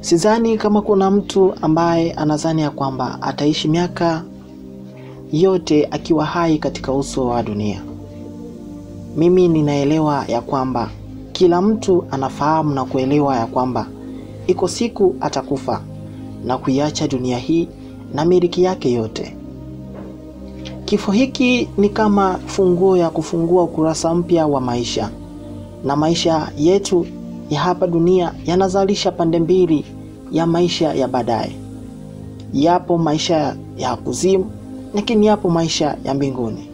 Sidhani kama kuna mtu ambaye anadhani ya kwamba ataishi miaka yote akiwa hai katika uso wa dunia. Mimi ninaelewa ya kwamba kila mtu anafahamu na kuelewa ya kwamba iko siku atakufa na kuiacha dunia hii na miliki yake yote. Kifo hiki ni kama funguo ya kufungua ukurasa mpya wa maisha, na maisha yetu ya hapa dunia yanazalisha pande mbili ya maisha ya baadaye. Yapo maisha ya kuzimu, lakini yapo maisha ya mbinguni.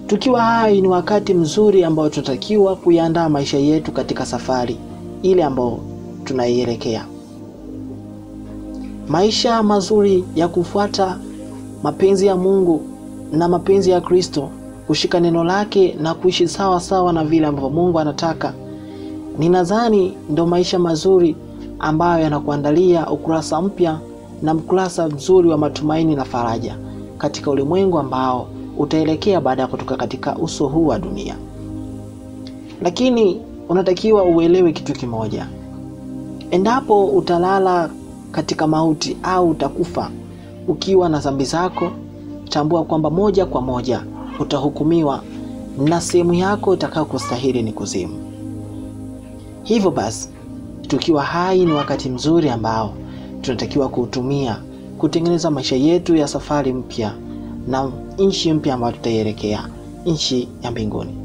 Tukiwa hai ni wakati mzuri ambao tunatakiwa kuiandaa maisha yetu katika safari ile ambao tunaielekea. Maisha mazuri ya kufuata mapenzi ya Mungu na mapenzi ya Kristo, kushika neno lake na kuishi sawa sawa na vile ambavyo Mungu anataka. Ninadhani ndio maisha mazuri ambayo yanakuandalia ukurasa mpya na ukurasa mzuri wa matumaini na faraja katika ulimwengu ambao utaelekea baada ya kutoka katika uso huu wa dunia. Lakini unatakiwa uelewe kitu kimoja. Endapo utalala katika mauti au utakufa ukiwa na dhambi zako, tambua kwamba moja kwa moja utahukumiwa na sehemu yako itakayokustahili ni kuzimu. Hivyo basi, tukiwa hai ni wakati mzuri ambao tunatakiwa kuutumia kutengeneza maisha yetu ya safari mpya na nchi mpya ambayo tutaielekea, nchi ya mbinguni.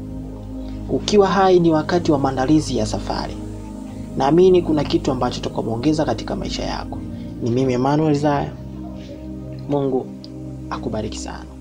Ukiwa hai ni wakati wa maandalizi ya safari. Naamini kuna kitu ambacho tutakuongeza katika maisha yako. Ni mimi Emmanuel Zaya. Mungu akubariki sana.